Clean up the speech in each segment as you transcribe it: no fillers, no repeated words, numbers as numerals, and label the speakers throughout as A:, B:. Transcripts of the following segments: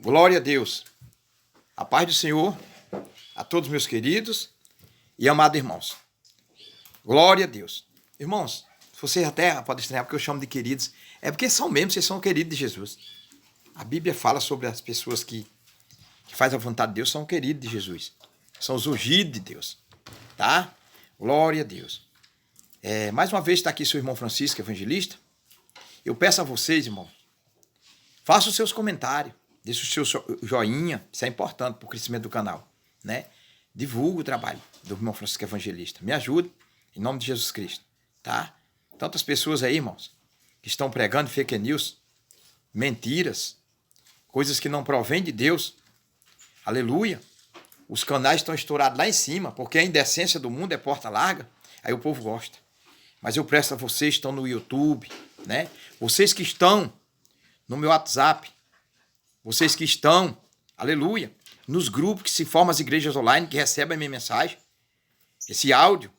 A: Glória a Deus. A paz do Senhor a todos meus queridos e amados irmãos. Glória a Deus. Irmãos, vocês até podem estranhar porque eu chamo de queridos. É porque são mesmo, vocês são queridos de Jesus. A Bíblia fala sobre as pessoas que fazem a vontade de Deus, são queridos de Jesus. São os ungidos de Deus. Tá? Glória a Deus. Mais uma vez está aqui seu irmão Francisco, evangelista. Eu peço a vocês, irmão, façam os seus comentários. Deixe o seu joinha, isso é importante para o crescimento do canal, né? Divulgue o trabalho do irmão Francisco Evangelista. Me ajude, em nome de Jesus Cristo, tá? Tantas pessoas aí, irmãos, que estão pregando fake news, mentiras, coisas que não provêm de Deus. Aleluia. Os canais estão estourados lá em cima, porque a indecência do mundo é porta larga, aí o povo gosta. Mas eu presto a vocês que estão no YouTube, né? Vocês que estão no meu WhatsApp, vocês que estão, aleluia, nos grupos que se formam as igrejas online, que recebem a minha mensagem, esse áudio,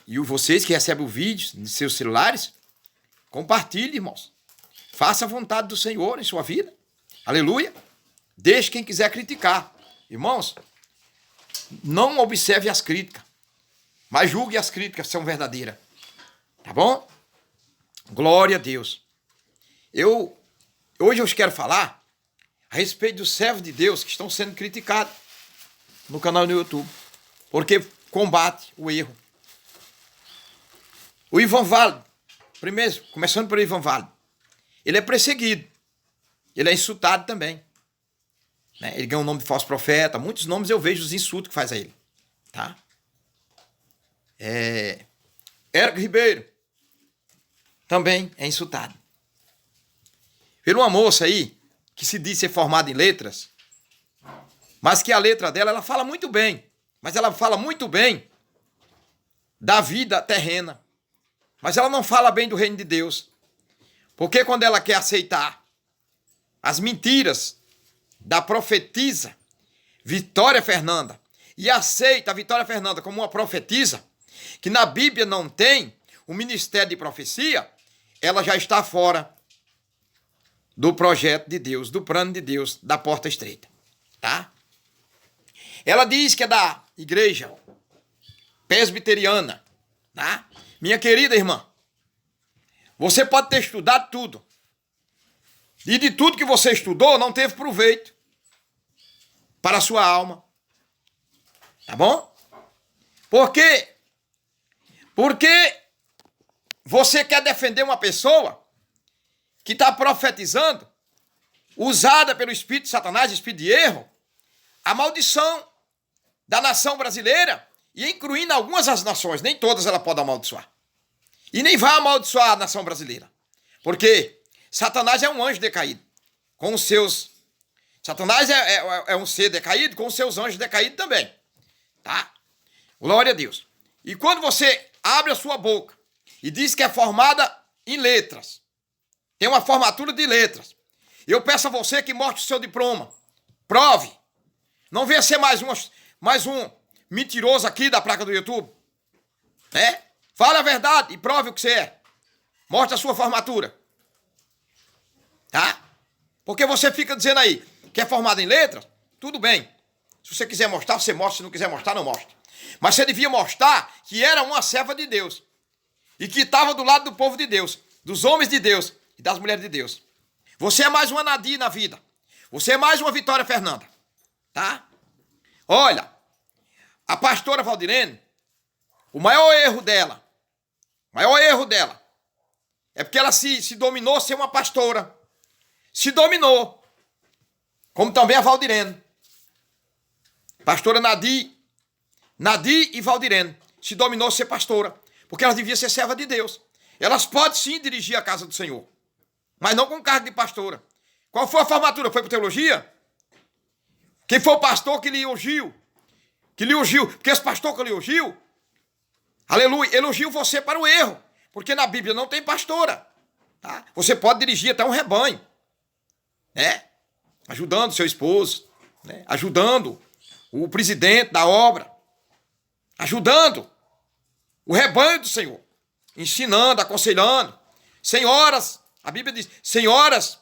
A: e vocês que recebem o vídeo nos seus celulares, compartilhe, irmãos. Faça a vontade do Senhor em sua vida. Aleluia. Deixe quem quiser criticar. Irmãos, não observe as críticas, mas julgue as críticas se são verdadeiras. Tá bom? Glória a Deus. Hoje eu quero falar a respeito dos servos de Deus que estão sendo criticados no canal no YouTube, porque combate o erro. O Ivan Vale, primeiro, começando pelo Ivan Vale, ele é perseguido, ele é insultado também, né? Ele ganha o nome de falso profeta, muitos nomes eu vejo os insultos que faz a ele, tá? Érico Ribeiro também é insultado. Viram uma moça aí que se diz ser formada em letras, mas que a letra dela, ela fala muito bem, mas ela fala muito bem da vida terrena, mas ela não fala bem do reino de Deus, porque quando ela quer aceitar as mentiras da profetisa Vitória Fernanda, e aceita a Vitória Fernanda como uma profetisa, que na Bíblia não tem o ministério de profecia, ela já está fora do projeto de Deus, do plano de Deus, da porta estreita, tá? Ela diz que é da igreja presbiteriana, tá? Minha querida irmã, você pode ter estudado tudo, e de tudo que você estudou não teve proveito para a sua alma, tá bom? Por quê? Porque você quer defender uma pessoa que está profetizando, usada pelo espírito de Satanás, espírito de erro, a maldição da nação brasileira, e incluindo algumas das nações, nem todas ela pode amaldiçoar. E nem vai amaldiçoar a nação brasileira. Porque Satanás é um anjo decaído, com os seus... Satanás é um ser decaído, com os seus anjos decaídos também. Tá? Glória a Deus. E quando você abre a sua boca e diz que é formada em letras, tem uma formatura de letras, eu peço a você que mostre o seu diploma. Prove. Não venha ser mais um mentiroso aqui da placa do YouTube. Né? Fale a verdade e prove o que você é. Mostre a sua formatura. Tá? Porque você fica dizendo aí que é formado em letras, tudo bem. Se você quiser mostrar, você mostra. Se não quiser mostrar, não mostra. Mas você devia mostrar que era uma serva de Deus. E que estava do lado do povo de Deus, dos homens de Deus e das mulheres de Deus. Você é mais uma Nadir na vida. Você é mais uma Vitória Fernanda. Tá? Olha, a pastora Valdirene, o maior erro dela é porque ela se dominou ser uma pastora. Se dominou. Como também a Valdirene. Pastora Nadir e Valdirene se dominou ser pastora. Porque elas deviam ser serva de Deus. Elas podem sim dirigir a casa do Senhor, mas não com cargo de pastora. Qual foi a formatura? Foi por teologia? Quem foi o pastor que lhe ungiu? Porque esse pastor que lhe ungiu, aleluia, elogiou você para o erro. Porque na Bíblia não tem pastora. Tá? Você pode dirigir até um rebanho, né? Ajudando seu esposo, né? Ajudando o presidente da obra, ajudando o rebanho do Senhor, ensinando, aconselhando. Senhoras, a Bíblia diz, senhoras,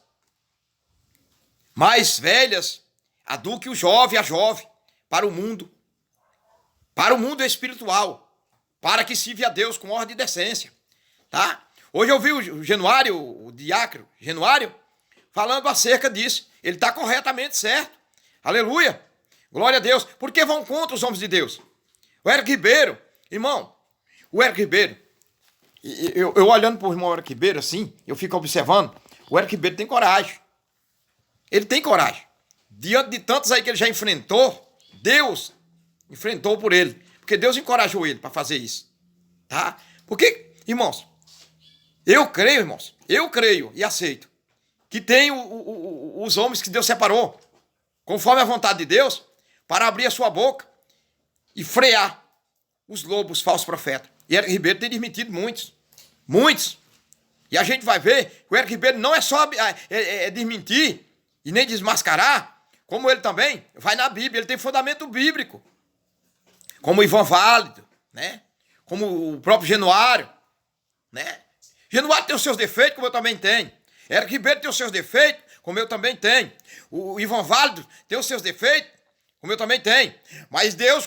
A: mais velhas, eduque o jovem, a jovem, para o mundo espiritual, para que sirva a Deus com ordem e decência, tá? Hoje eu vi o Januário, o diácono Januário, falando acerca disso. Ele está corretamente certo. Aleluia. Glória a Deus. Porque vão contra os homens de Deus. O Érico Ribeiro, irmão, o Érico Ribeiro, eu olhando para o irmão Érico Ribeiro assim, eu fico observando, o Érico Ribeiro tem coragem. Ele tem coragem. Diante de tantos aí que ele já enfrentou, Deus enfrentou por ele. Porque Deus encorajou ele para fazer isso. Tá? Porque, irmãos, eu creio e aceito que tem os homens que Deus separou, conforme a vontade de Deus, para abrir a sua boca e frear os lobos falsos profetas. E Érico Ribeiro tem desmentido muitos. E a gente vai ver que o Érico Ribeiro não é só desmentir e nem desmascarar, como ele também vai na Bíblia, ele tem fundamento bíblico. Como o Ivan Válido, né? Como o próprio Januário, né? Januário tem os seus defeitos, como eu também tenho. Érico Ribeiro tem os seus defeitos, como eu também tenho. O Ivan Válido tem os seus defeitos, como eu também tenho. Mas Deus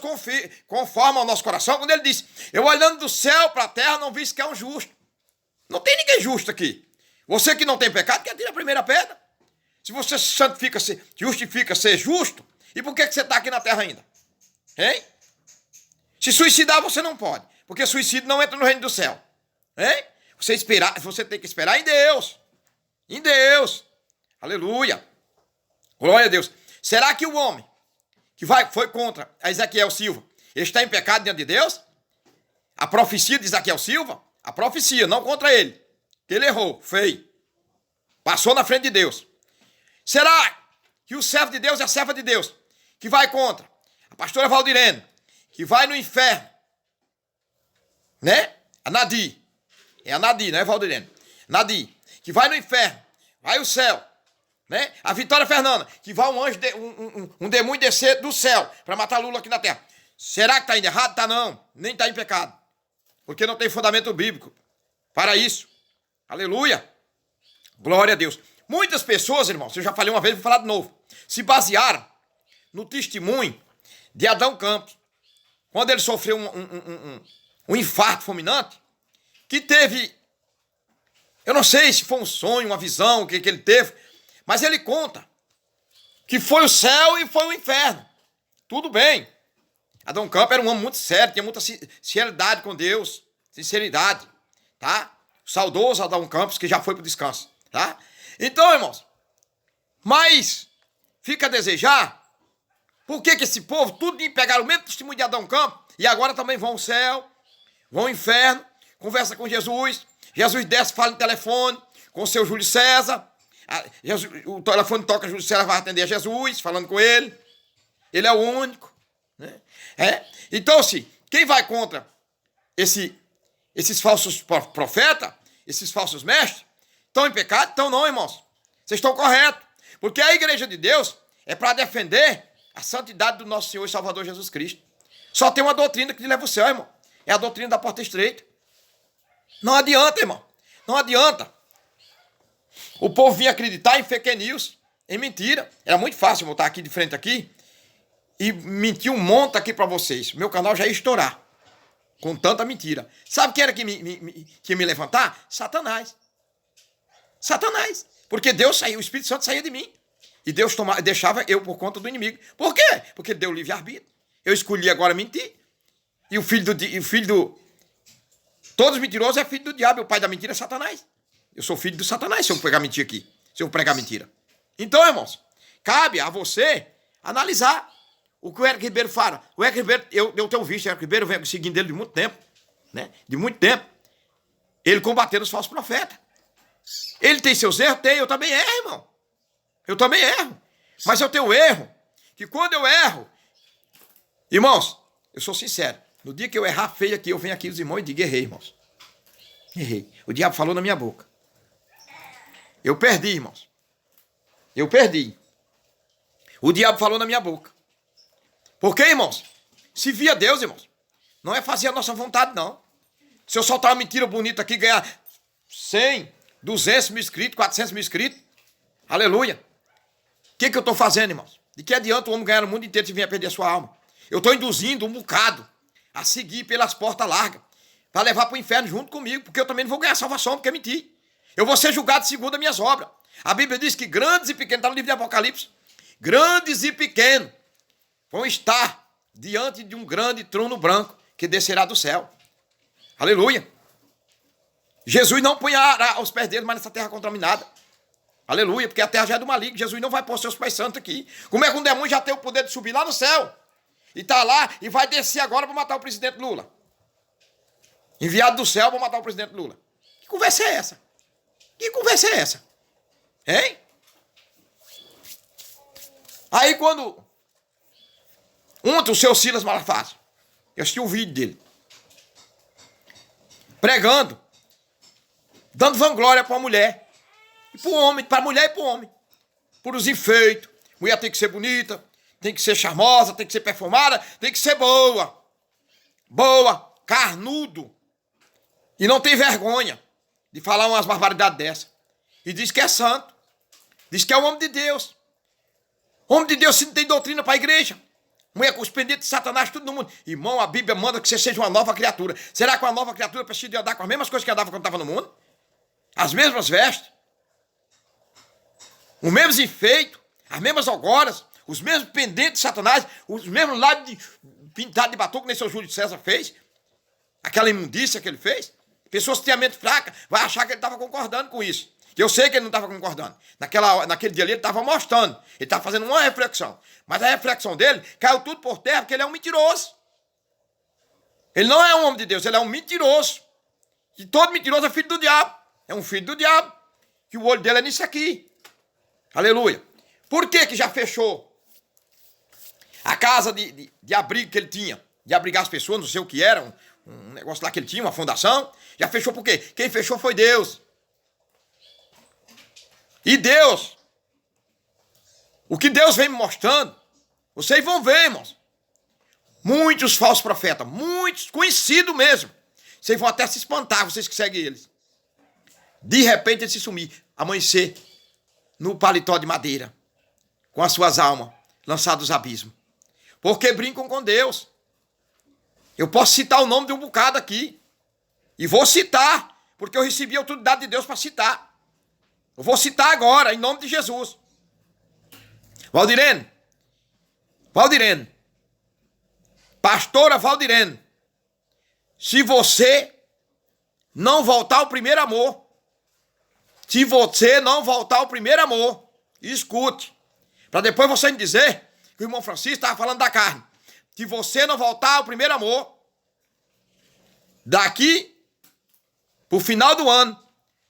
A: conforma o nosso coração quando ele diz: eu olhando do céu para a terra não vi sequer um justo. Não tem ninguém justo aqui. Você que não tem pecado, que atira a primeira pedra. Se você justifica ser justo, e por que você está aqui na terra ainda? Hein? Se suicidar você não pode, porque suicídio não entra no reino do céu. Hein? Você tem que esperar em Deus. Em Deus. Aleluia. Glória a Deus. Será que o homem que foi contra a Ezequiel Silva, ele está em pecado diante de Deus? A profecia de Ezequiel Silva, a profecia, não contra ele. Ele errou, feio. Passou na frente de Deus. Será que o servo de Deus e a serva de Deus, que vai contra a pastora Valdirene, que vai no inferno, né? A Nadi. É a Nadi, não é Valdirene. Nadi, que vai no inferno, vai o céu, né? A Vitória Fernanda, que vai um anjo, um demônio descer do céu para matar Lula aqui na terra. Será que está indo errado? Tá não, nem está em pecado. Porque não tem fundamento bíblico para isso. Aleluia. Glória a Deus. Muitas pessoas, irmãos, eu já falei uma vez, vou falar de novo, se basearam no testemunho de Adão Campos, quando ele sofreu um infarto fulminante, que teve, eu não sei se foi um sonho, uma visão, o que ele teve, mas ele conta que foi o céu e foi o inferno. Tudo bem. Adão Campos era um homem muito sério, tinha muita sinceridade com Deus, sinceridade, tá? Saudoso Adão Campos, que já foi para o descanso, tá? Então, irmãos, mas fica a desejar, por que esse povo, tudo pegaram o mesmo testemunho de Adão Campos, e agora também vão ao céu, vão ao inferno, conversa com Jesus, Jesus desce, fala no telefone com o seu Júlio César, o telefone toca, Júlio César vai atender a Jesus, falando com ele é o único, né? Então, quem vai contra esses falsos profetas, esses falsos mestres, estão em pecado? Então não, irmãos, vocês estão corretos, porque a igreja de Deus é para defender a santidade do nosso Senhor e Salvador Jesus Cristo. Só tem uma doutrina que leva o céu, irmão. É a doutrina da porta estreita. Não adianta, irmão. Não adianta. O povo vinha acreditar em fake news, em mentira. Era muito fácil botar aqui de frente aqui e mentir um monte aqui para vocês. Meu canal já ia estourar com tanta mentira. Sabe quem era que ia me levantar? Satanás. Satanás. Porque Deus saiu, o Espírito Santo saía de mim. E Deus deixava eu por conta do inimigo. Por quê? Porque ele deu livre-arbítrio. Eu escolhi agora mentir. E o filho do... Todos mentirosos é filho do diabo. O pai da mentira é Satanás. Eu sou filho do Satanás se eu pegar mentira aqui. Se eu pregar mentira. Então, irmãos, cabe a você analisar o que o Érico Ribeiro fala. O Érico Ribeiro, eu tenho visto o Érico Ribeiro, eu venho seguindo ele de muito tempo. Né? De muito tempo. Ele combatendo os falsos profetas. Ele tem seus erros? Tem. Eu também erro, irmão. Eu também erro. Mas eu tenho erro. Que quando eu erro... Irmãos, eu sou sincero. No dia que eu errar feio aqui, eu venho aqui os irmãos e digo: errei, irmãos. Errei. O diabo falou na minha boca. Eu perdi, irmãos. Eu perdi. O diabo falou na minha boca. Por quê, irmãos? Se via Deus, irmãos, não é fazer a nossa vontade, não. Se eu soltar uma mentira bonita aqui, ganhar 100, 200 mil inscritos, 400 mil inscritos, aleluia. que eu estou fazendo, irmãos? De que adianta o homem ganhar o mundo inteiro se vier perder a sua alma? Eu estou induzindo um bocado a seguir pelas portas largas, para levar para o inferno junto comigo, porque eu também não vou ganhar salvação, porque eu menti. Eu vou ser julgado segundo as minhas obras. A Bíblia diz que grandes e pequenos, está no livro de Apocalipse, grandes e pequenos vão estar diante de um grande trono branco que descerá do céu. Aleluia. Jesus não punhará os pés dele mais nessa terra contaminada. Aleluia, porque a terra já é do maligno. Jesus não vai pôr seus pés santos aqui. Como é que um demônio já tem o poder de subir lá no céu? E está lá e vai descer agora para matar o presidente Lula. Enviado do céu para matar o presidente Lula. Que conversa é essa? Que conversa é essa? Hein? Aí quando ontem o seu Silas Malafaia, eu assisti um vídeo dele, pregando, dando vanglória para a mulher, e para o homem, para a mulher e para o homem, por os enfeitos. Mulher tem que ser bonita, tem que ser charmosa, tem que ser perfumada, tem que ser boa, carnudo, e não tem vergonha de falar umas barbaridades dessa. E diz que é santo, diz que é o homem de Deus. Homem de Deus, se não tem doutrina para a igreja. Mulher com os pendentes de Satanás, tudo no mundo. Irmão, a Bíblia manda que você seja uma nova criatura. Será que uma nova criatura precisa de andar com as mesmas coisas que andava quando estava no mundo? As mesmas vestes, os mesmos enfeitos, as mesmas algoras, os mesmos pendentes de Satanás, os mesmos lados pintados de batom que nem seu Júlio César fez, aquela imundícia que ele fez. Pessoas que têm a mente fraca vai achar que ele estava concordando com isso. Eu sei que ele não estava concordando. Naquele dia ali ele estava mostrando, ele estava fazendo uma reflexão. Mas a reflexão dele caiu tudo por terra porque ele é um mentiroso. Ele não é um homem de Deus, ele é um mentiroso. E todo mentiroso é filho do diabo. É um filho do diabo. Que o olho dele é nisso aqui. Aleluia. Por que já fechou a casa de abrigo que ele tinha? De abrigar as pessoas, não sei o que era, um negócio lá que ele tinha, uma fundação. Já fechou por quê? Quem fechou foi Deus. E Deus, o que Deus vem me mostrando, vocês vão ver, irmãos. Muitos falsos profetas, muitos conhecidos mesmo. Vocês vão até se espantar, vocês que seguem eles. De repente eles se sumir, amanhecer no paletó de madeira, com as suas almas lançadas nos abismos. Porque brincam com Deus. Eu posso citar o nome de um bocado aqui. E vou citar, porque eu recebi a autoridade de Deus para citar. Eu vou citar agora, em nome de Jesus. Valdirene, pastora Valdirene, se você não voltar ao primeiro amor, escute, para depois você me dizer que o irmão Francisco estava falando da carne. Se você não voltar ao primeiro amor, daqui pro final do ano,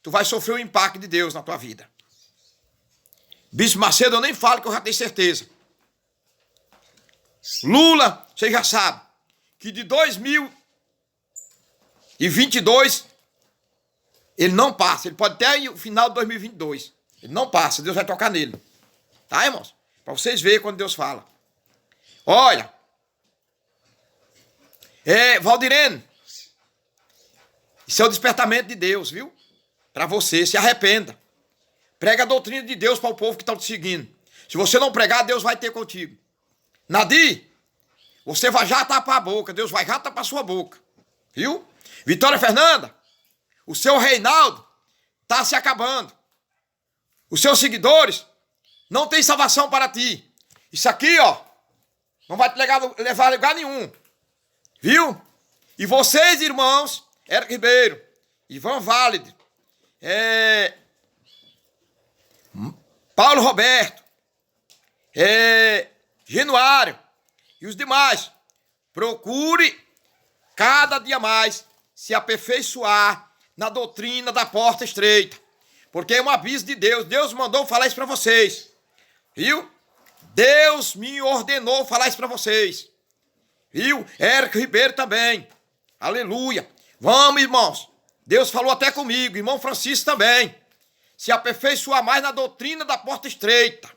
A: tu vai sofrer o impacto de Deus na tua vida. Bispo Macedo, eu nem falo que eu já tenho certeza. Lula, você já sabe, que de 2022, ele não passa. Ele pode até o final de 2022. Ele não passa, Deus vai tocar nele. Tá, irmãos? Para vocês verem quando Deus fala. Olha. Valdirene, isso é o despertamento de Deus, viu? Para você, se arrependa. Prega a doutrina de Deus para o povo que está te seguindo. Se você não pregar, Deus vai ter contigo. Nadir, você vai já tapar a boca, Deus vai já tapar a sua boca. Viu? Vitória Fernanda, o seu Reinaldo está se acabando. Os seus seguidores não têm salvação para ti. Isso aqui, ó, não vai te levar a lugar nenhum. Viu? E vocês, irmãos, Érico Ribeiro, Ivan Válido, Paulo Roberto, Genuário e os demais, procure cada dia mais se aperfeiçoar na doutrina da porta estreita, porque é um aviso de Deus. Deus mandou falar isso para vocês, viu? Deus me ordenou falar isso para vocês, viu? Érico Ribeiro também, aleluia. Vamos, irmãos, Deus falou até comigo, irmão Francisco também, se aperfeiçoar mais na doutrina da porta estreita.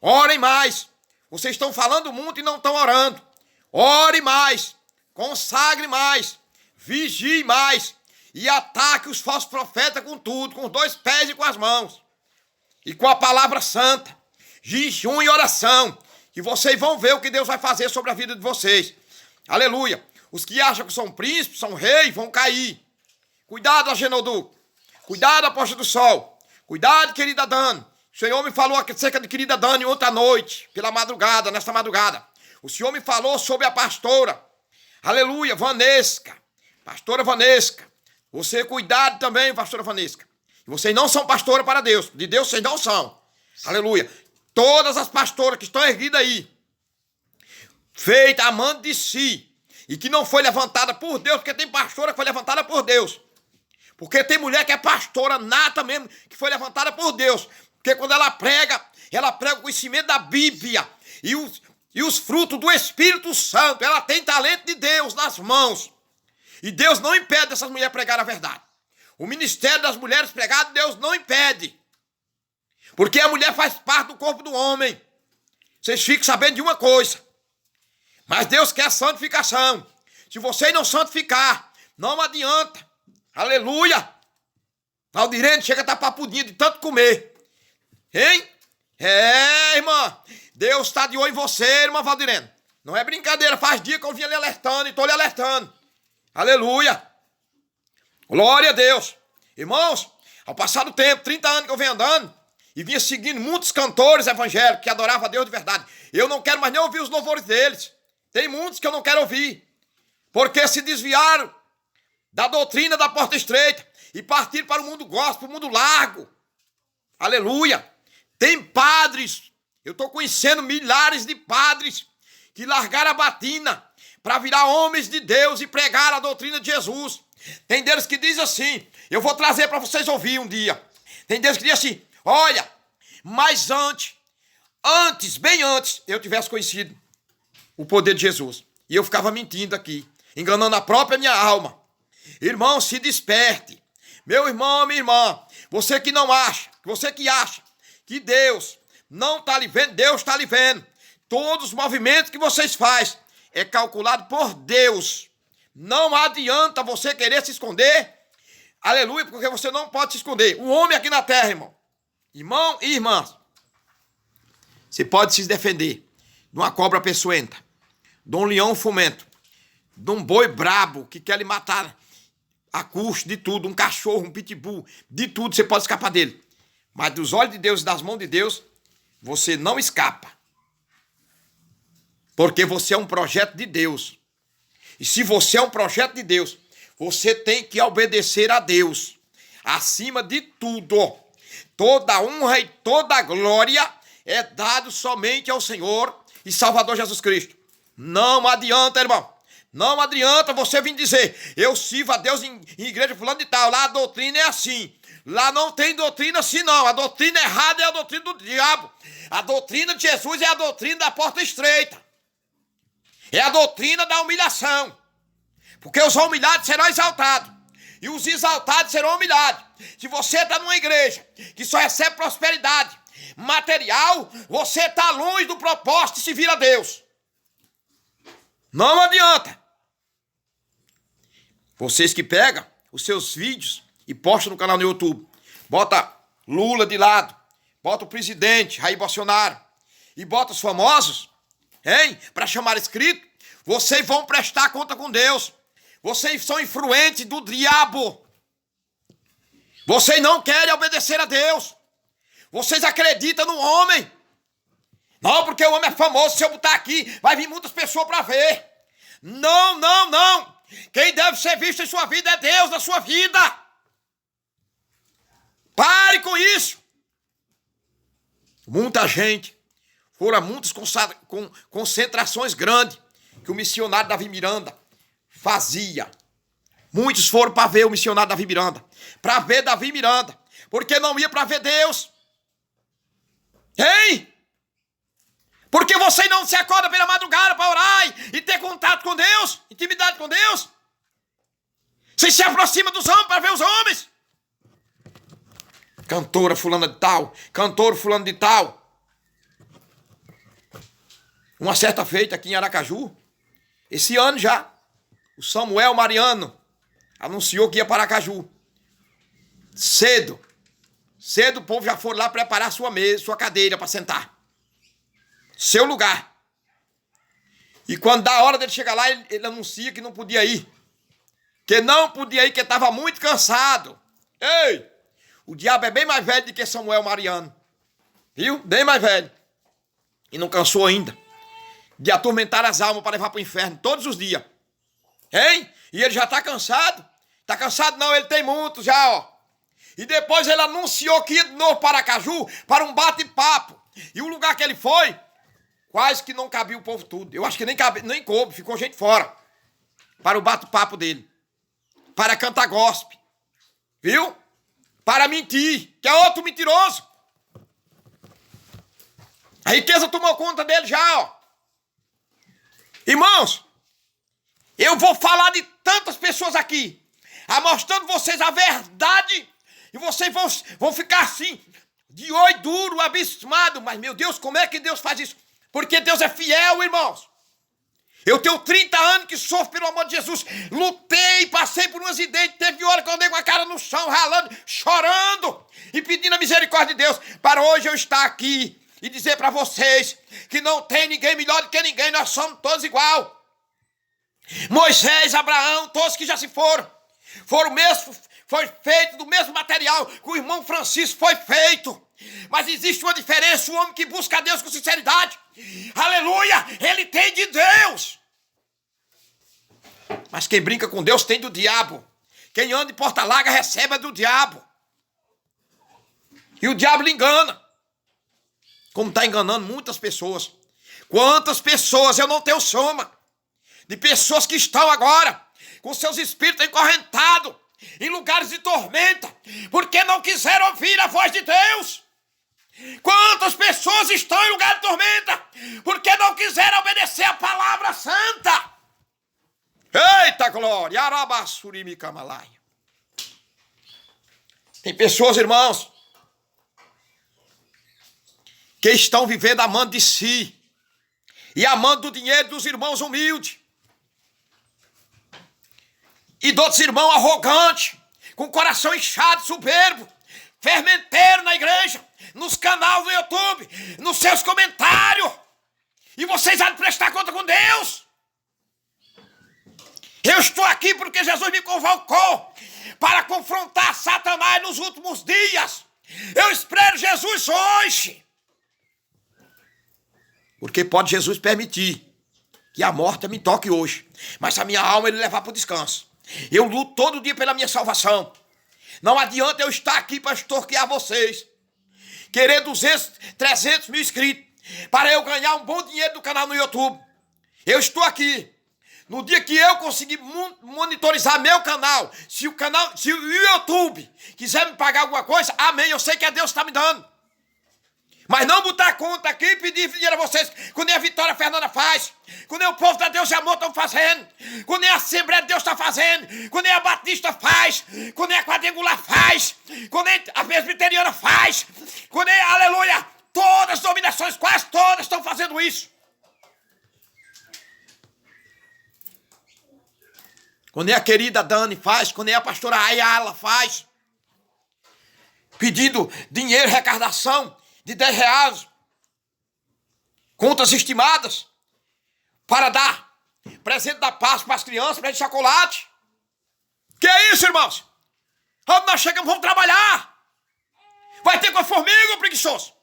A: Orem mais. Vocês estão falando muito e não estão orando. Ore mais, consagre mais, vigie mais e ataque os falsos profetas com tudo, com os 2 pés e com as mãos. E com a palavra santa. jejum e oração, que vocês vão ver o que Deus vai fazer sobre a vida de vocês. Aleluia. Os que acham que são príncipes, são reis, vão cair. Cuidado, Agenodu. Cuidado, Apóstolo do Sol. Cuidado, querida Dani. O Senhor me falou acerca de querida Dani ontem à noite, pela madrugada, nesta madrugada. O Senhor me falou sobre a pastora. Aleluia, Vanesca. Pastora Vanesca. Você cuidado também, pastora Vanesca. Vocês não são pastora para Deus. De Deus vocês não são. Aleluia. Todas as pastoras que estão erguidas aí, feita amando de si, e que não foi levantada por Deus, porque tem pastora que foi levantada por Deus. Porque tem mulher que é pastora nata mesmo, que foi levantada por Deus. Porque quando ela prega o conhecimento da Bíblia e os frutos do Espírito Santo. Ela tem talento de Deus nas mãos. E Deus não impede essas mulheres pregar a verdade. O ministério das mulheres pregar, Deus não impede. Porque a mulher faz parte do corpo do homem. Vocês ficam sabendo de uma coisa. Mas Deus quer santificação. Se vocês não santificar, não adianta. Aleluia. Valdirene chega a estar papudinha de tanto comer. Hein? Irmã. Deus está de olho em você, irmã Valdirene. Não é brincadeira. Faz dia que eu vinha lhe alertando e estou lhe alertando. Aleluia. Glória a Deus. Irmãos, ao passar do tempo, 30 anos que eu venho andando, e vinha seguindo muitos cantores evangélicos que adoravam a Deus de verdade. Eu não quero mais nem ouvir os louvores deles. Tem muitos que eu não quero ouvir. Porque se desviaram da doutrina da porta estreita e partiram para o mundo gospel, o mundo largo. Aleluia. Tem padres, eu estou conhecendo milhares de padres que largaram a batina para virar homens de Deus e pregar a doutrina de Jesus. Tem deles que diz assim, eu vou trazer para vocês ouvir um dia. Tem deles que diz assim, olha, mas bem antes, eu tivesse conhecido o poder de Jesus. E eu ficava mentindo aqui, enganando a própria minha alma. Irmão, se desperte. Meu irmão, minha irmã, você que não acha, você que acha que Deus não está lhe vendo, Deus está lhe vendo. Todos os movimentos que vocês fazem é calculado por Deus. Não adianta você querer se esconder. Aleluia, porque você não pode se esconder. O homem aqui na terra, irmão e irmã, você pode se defender de uma cobra peçonhenta, de um leão fumento, de um boi brabo que quer lhe matar a custo de tudo, um cachorro, um pitbull, de tudo você pode escapar dele. Mas dos olhos de Deus e das mãos de Deus, você não escapa. Porque você é um projeto de Deus. E se você é um projeto de Deus, você tem que obedecer a Deus. Acima de tudo, toda honra e toda glória é dado somente ao Senhor e Salvador Jesus Cristo. Não adianta, irmão. Não adianta você vir dizer, eu sirvo a Deus em igreja fulano de tal, lá a doutrina é assim. Lá não tem doutrina assim não, a doutrina errada é a doutrina do diabo. A doutrina de Jesus é a doutrina da porta estreita. É a doutrina da humilhação. Porque os humilhados serão exaltados. E os exaltados serão humilhados. Se você está numa igreja que só recebe prosperidade material, você está longe do propósito de servir a Deus. Não adianta. Vocês que pegam os seus vídeos e postam no canal no YouTube, bota Lula de lado, bota o presidente Jair Bolsonaro e bota os famosos, para chamar escrito, vocês vão prestar conta com Deus. Vocês são influentes do diabo. Vocês não querem obedecer a Deus. Vocês acreditam no homem. Não, porque o homem é famoso, se eu botar aqui, vai vir muitas pessoas para ver. Não, não, não. Quem deve ser visto em sua vida é Deus na sua vida. Pare com isso. Muita gente, foram muitas concentrações grandes que o missionário Davi Miranda fazia. Muitos foram para ver o missionário Davi Miranda, para ver Davi Miranda, porque não ia para ver Deus. Porque você não se acorda pela madrugada para orar e ter contato com Deus, intimidade com Deus. Você se aproxima dos homens para ver os homens. Cantora fulana de tal, cantor fulano de tal. Uma certa feita aqui em Aracaju, esse ano já, o Samuel Mariano anunciou que ia para Aracaju. Cedo o povo já foi lá preparar sua mesa, sua cadeira para sentar. seu lugar. E quando dá a hora dele chegar lá, ele anuncia que não podia ir. Que não podia ir, que estava muito cansado. Ei, o diabo é bem mais velho do que Samuel Mariano. Viu? Bem mais velho. E não cansou ainda de atormentar as almas para levar para o inferno todos os dias. Hein? E ele já está cansado. Está cansado não, ele tem muito já, ó. E depois ele anunciou que ia de novo para Aracaju para um bate-papo. E o lugar que ele foi, quase que não cabia o povo tudo. Eu acho que nem coube, ficou gente fora. Para o bate-papo dele. Para cantar gospel. Viu? Para mentir, que é outro mentiroso. A riqueza tomou conta dele já, ó. Irmãos, eu vou falar de tantas pessoas aqui, mostrando vocês a verdade, e vocês vão ficar assim, de olho duro, abismado. Mas, meu Deus, como é que Deus faz isso? Porque Deus é fiel, irmãos. Eu tenho 30 anos que sofro pelo amor de Jesus. Lutei, passei por um acidente. Teve hora que eu andei com a cara no chão, ralando, chorando e pedindo a misericórdia de Deus. Para hoje eu estar aqui e dizer para vocês que não tem ninguém melhor do que ninguém. Nós somos todos igual. Moisés, Abraão, todos que já se foram mesmo, foi feito do mesmo material que o irmão Francisco foi feito. Mas existe uma diferença: o homem que busca a Deus com sinceridade, aleluia, ele tem de Deus. Mas quem brinca com Deus tem do diabo. Quem anda em porta larga recebe a do diabo. E o diabo lhe engana, como está enganando muitas pessoas. Quantas pessoas, eu não tenho soma, de pessoas que estão agora com seus espíritos encorrentados em lugares de tormenta, porque não quiseram ouvir a voz de Deus. Quantas pessoas estão em lugar de tormenta porque não quiseram obedecer a palavra santa. Eita glória! Arabassurimi Kamalaia. Tem pessoas, irmãos, que estão vivendo amando de si e amando do dinheiro dos irmãos humildes e de outros irmãos arrogantes, com coração inchado, soberbo, fermenteiro na igreja, nos canais do YouTube, nos seus comentários. E vocês há de prestar conta com Deus. Eu estou aqui porque Jesus me convocou para confrontar Satanás nos últimos dias. Eu espero Jesus hoje. Porque pode Jesus permitir que a morte me toque hoje, mas a minha alma ele levar para o descanso. Eu luto todo dia pela minha salvação. Não adianta eu estar aqui para extorquear vocês, querer 200, 300 mil inscritos, para eu ganhar um bom dinheiro do canal no YouTube. Eu estou aqui. No dia que eu conseguir monitorizar meu canal, se o YouTube quiser me pagar alguma coisa, amém, eu sei que é Deus que está me dando. Mas não botar conta aqui e pedir dinheiro a vocês, quando nem a Vitória Fernanda faz, quando nem o povo da Deus e Amor estão fazendo, quando nem a Assembleia de Deus está fazendo, quando nem a Batista faz, quando nem a Quadrangular faz, quando nem a Presbiteriana faz, quando nem, aleluia, todas as dominações, quase todas estão fazendo isso. Quando nem a querida Dani faz, quando nem a pastora Ayala faz, pedindo dinheiro, arrecadação de R$10, contas estimadas, para dar presente da Páscoa para as crianças, presente de chocolate. Que é isso, irmãos? Quando nós chegamos, vamos trabalhar. Vai ter com a formiga, ô preguiçoso.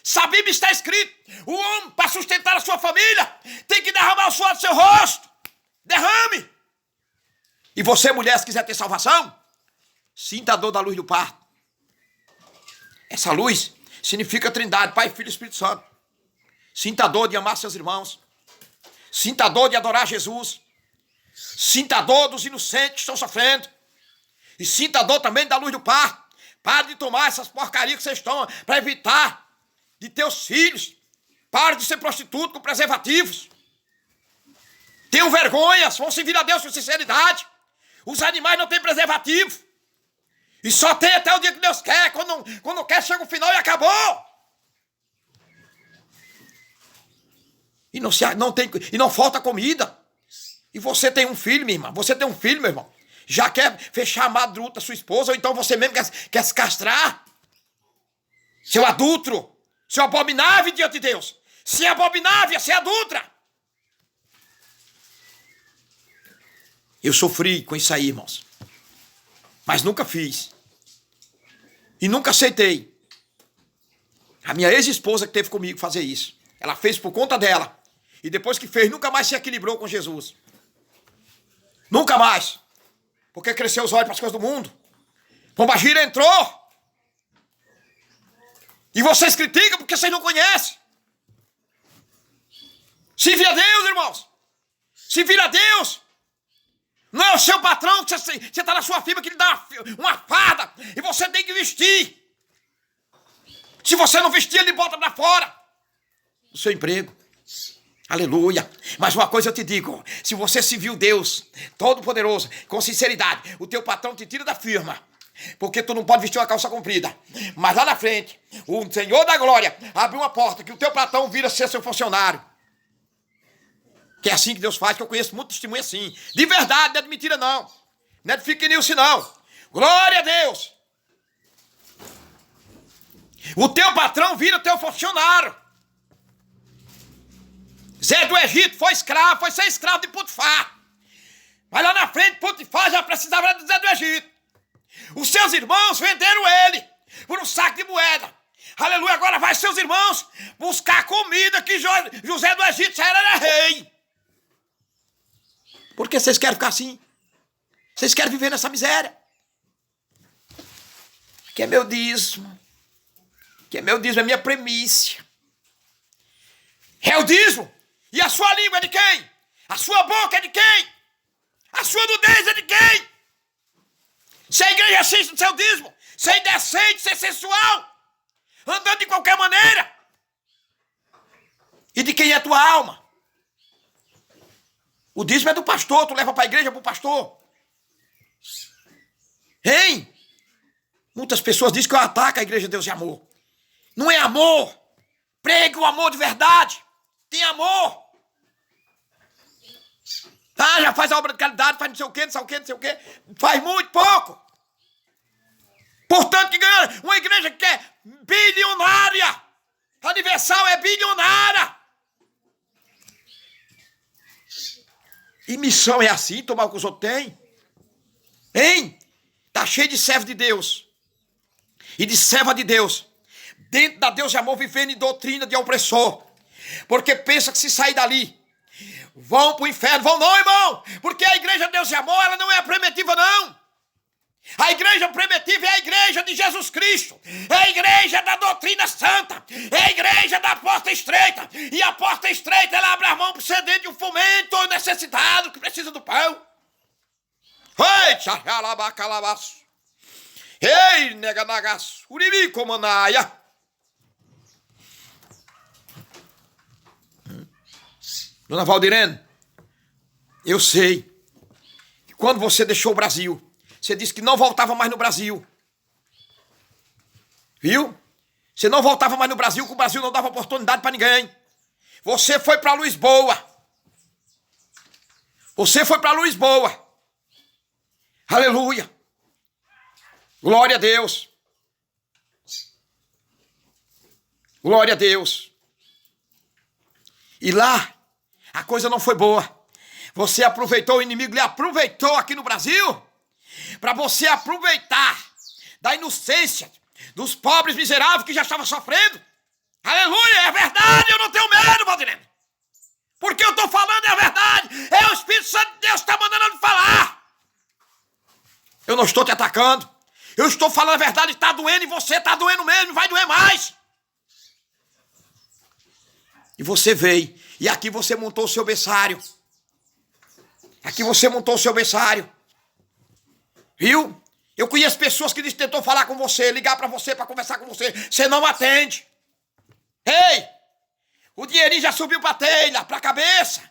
A: Se a Bíblia está escrito, o homem, para sustentar a sua família, tem que derramar o suor do seu rosto. Derrame. E você, mulher, se quiser ter salvação, sinta a dor da luz do parto. Essa luz significa Trindade, Pai, Filho e Espírito Santo. Sinta a dor de amar seus irmãos. Sinta a dor de adorar Jesus. Sinta a dor dos inocentes que estão sofrendo. E sinta a dor também da luz do parto. Pare de tomar essas porcarias que vocês tomam para evitar de ter os filhos. Pare de ser prostituto com preservativos. Tenham vergonha, vão servir a Deus com sinceridade. Os animais não têm preservativo. E só tem até o dia que Deus quer. Quando quer, chega o final e acabou. E não falta comida. E você tem um filho, minha irmã. Você tem um filho, meu irmão. Já quer fechar a madruga da sua esposa, ou então você mesmo quer se castrar. Seu adúltero. Seu abominável diante de Deus. ser abominável, ser adulta. Eu sofri com isso aí, irmãos. Mas nunca fiz. E nunca aceitei. A minha ex-esposa que teve comigo fazer isso. Ela fez por conta dela. E depois que fez, nunca mais se equilibrou com Jesus. Nunca mais. Porque cresceu os olhos para as coisas do mundo. Pombagira entrou. E vocês criticam porque vocês não conhecem. Se vira Deus, irmãos. Se vira Deus. Não é o seu patrão que você está na sua firma que lhe dá uma farda. E você tem que vestir. Se você não vestir, ele bota para fora. O seu emprego. Aleluia. Mas uma coisa eu te digo. Se você se viu Deus Todo-Poderoso, com sinceridade, o teu patrão te tira da firma. Porque tu não pode vestir uma calça comprida. Mas lá na frente, o Senhor da Glória abre uma porta que o teu patrão vira ser seu funcionário. Que é assim que Deus faz, que eu conheço muito testemunho assim. De verdade, não é de mentira não. Não é de fake news não. Glória a Deus. O teu patrão vira teu funcionário. Zé do Egito foi escravo, foi ser escravo de Potifar. Mas lá na frente, Potifar já precisava de Zé do Egito. Os seus irmãos venderam ele por um saco de moeda. Aleluia, agora vai seus irmãos buscar comida que José do Egito já era rei. Por que vocês querem ficar assim? Vocês querem viver nessa miséria? Que é meu dízimo. Que é meu dízimo, é minha premissa. É o dízimo. E a sua língua é de quem? A sua boca é de quem? A sua nudez é de quem? Se a igreja assiste no seu dízimo, ser indecente, ser sensual, andando de qualquer maneira. E de quem é a tua alma? O dízimo é do pastor, tu leva para a igreja para o pastor. Hein? Muitas pessoas dizem que eu ataco a igreja de Deus e Amor. Não é amor. Pregue o amor de verdade. Tem amor. Ah, já faz a obra de caridade, faz não sei o quê, não sei o quê, não sei o quê. Faz muito pouco. Portanto, que ganha uma igreja que é bilionária. A Universal é bilionária. E missão é assim, tomar o que os outros têm? Hein? Tá cheio de servo de Deus. E de serva de Deus. Dentro da Deus de Amor, vivendo em doutrina de opressor. Porque pensa que se sair dali, vão pro inferno. Vão não, irmão. Porque a igreja de Deus de Amor, ela não é primitiva, não. A igreja primitiva é a igreja de Jesus Cristo. É a igreja da doutrina santa. É a igreja da porta estreita. E a porta estreita, ela abre a mão para o sedento, o fomento, o necessitado que precisa do pão. Ei, tchalabacalabaço. Ei, neganagaço. Uribi comanaia. Dona Valdirene, eu sei que quando você deixou o Brasil, você disse que não voltava mais no Brasil. Viu? Você não voltava mais no Brasil, que o Brasil não dava oportunidade para ninguém. Você foi para Lisboa. Você foi para Lisboa. Aleluia. Glória a Deus. Glória a Deus. E lá, a coisa não foi boa. Você aproveitou, o inimigo lhe aproveitou aqui no Brasil para você aproveitar da inocência dos pobres miseráveis que já estavam sofrendo. Aleluia, é verdade, eu não tenho medo, Valdirene. Porque eu estou falando é a verdade. É o Espírito Santo de Deus que está mandando eu falar. Eu não estou te atacando. Eu estou falando a verdade, está doendo em você, está doendo mesmo, vai doer mais. E você veio, e aqui você montou o seu berçário. Aqui você montou o seu berçário. Viu? Eu conheço pessoas que tentou falar com você, ligar para você, para conversar com você. Você não atende. Ei! O dinheirinho já subiu para a telha, para a cabeça.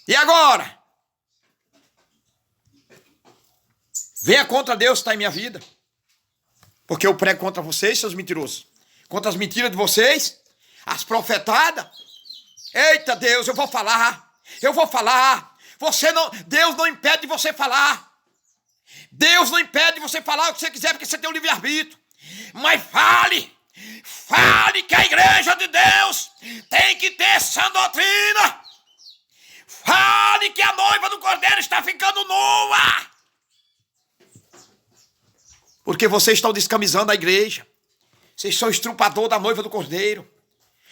A: E agora? Venha contra Deus que está em minha vida. Porque eu prego contra vocês, seus mentirosos. Contra as mentiras de vocês, as profetadas. Eita Deus, eu vou falar. Eu vou falar. Você não, Deus não impede de você falar. Deus não impede você falar o que você quiser, porque você tem o livre-arbítrio. Mas fale! Fale que a igreja de Deus tem que ter essa doutrina! Fale que a noiva do Cordeiro está ficando nua! Porque vocês estão descamisando a igreja. Vocês são estrupador da noiva do Cordeiro.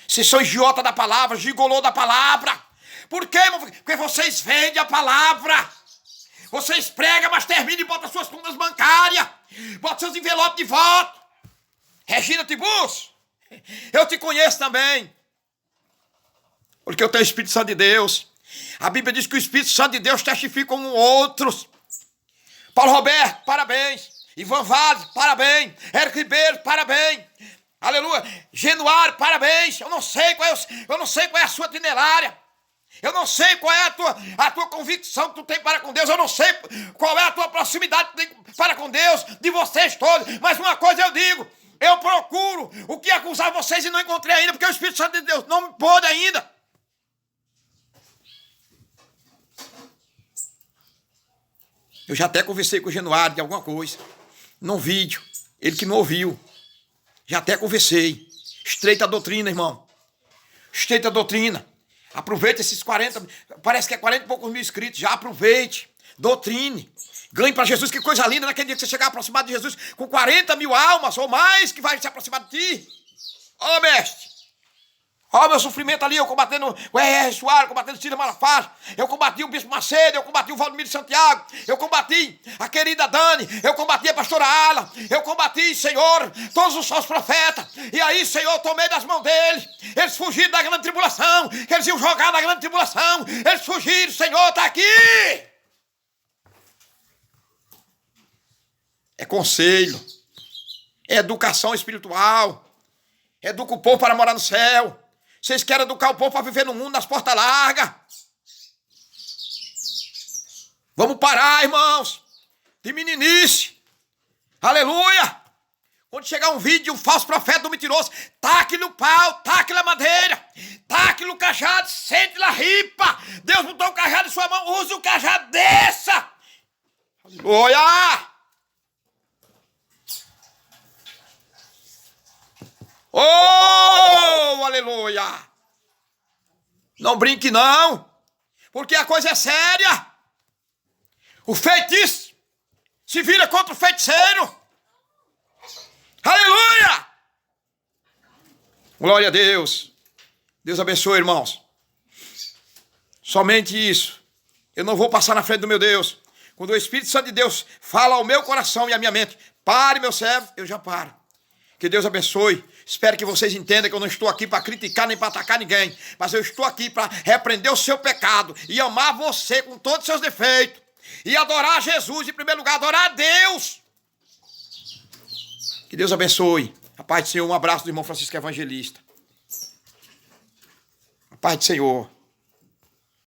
A: Vocês são idiota da palavra, gigolô da palavra. Por quê? Porque vocês vendem a palavra. Vocês pregam, mas terminam e botam suas contas bancárias. Botam seus envelopes de voto. Regina Tibus, eu te conheço também. Porque eu tenho o Espírito Santo de Deus. A Bíblia diz que o Espírito Santo de Deus testifica um outros. Paulo Roberto, parabéns. Ivan Vaz, parabéns. Érico Ribeiro, parabéns. Aleluia. Genuário, parabéns. Eu não sei qual é a sua itinerária. Eu não sei qual é a tua convicção que tu tem para com Deus. Eu não sei qual é a tua proximidade que tu tem para com Deus, de vocês todos. Mas uma coisa eu digo. Eu procuro o que acusar vocês e não encontrei ainda, porque o Espírito Santo de Deus não me pôde ainda. Eu já até conversei com o Genuário de alguma coisa. Num vídeo. Ele que não ouviu. Já até conversei. Estreita a doutrina, irmão. Estreita a doutrina. Aproveite esses 40, parece que é 40 e poucos mil inscritos. Já aproveite. Doutrine. Ganhe para Jesus. Que coisa linda naquele dia que você chegar aproximado de Jesus com 40 mil almas ou mais que vai se aproximar de ti. Ó, mestre. Ó, meu sofrimento ali, eu combatendo o R.R. Soares, combatendo o Ciro Malaface, eu combati o Bispo Macedo, eu combati o Valdemiro de Santiago, eu combati a querida Dani, eu combati a pastora Ala, eu combati, Senhor, todos os falsos profetas, e aí, Senhor, eu tomei das mãos deles, eles fugiram da grande tribulação, eles iam jogar da grande tribulação, eles fugiram, Senhor, está aqui! É conselho, é educação espiritual, educa o povo para morar no céu. Vocês querem educar o povo para viver no mundo nas portas largas? Vamos parar, irmãos, de meninice. Aleluia! Quando chegar um vídeo de um falso profeta, do mentiroso, taque-lhe o pau, taque-lhe a madeira, taque-lhe o cajado, sente-lhe a ripa. Deus botou o cajado em sua mão, use o cajado, desça. Aleluia! Oh, aleluia! Não brinque não, porque a coisa é séria. O feitiço se vira contra o feiticeiro. Aleluia! Glória a Deus. Deus abençoe, irmãos. Somente isso. Eu não vou passar na frente do meu Deus. Quando o Espírito Santo de Deus fala ao meu coração e à minha mente, pare, meu servo, eu já paro. Que Deus abençoe. Espero que vocês entendam que eu não estou aqui para criticar nem para atacar ninguém. Mas eu estou aqui para repreender o seu pecado e amar você com todos os seus defeitos. E adorar Jesus em primeiro lugar, adorar a Deus. Que Deus abençoe. A paz do Senhor. Um abraço do irmão Francisco Evangelista. A paz do Senhor.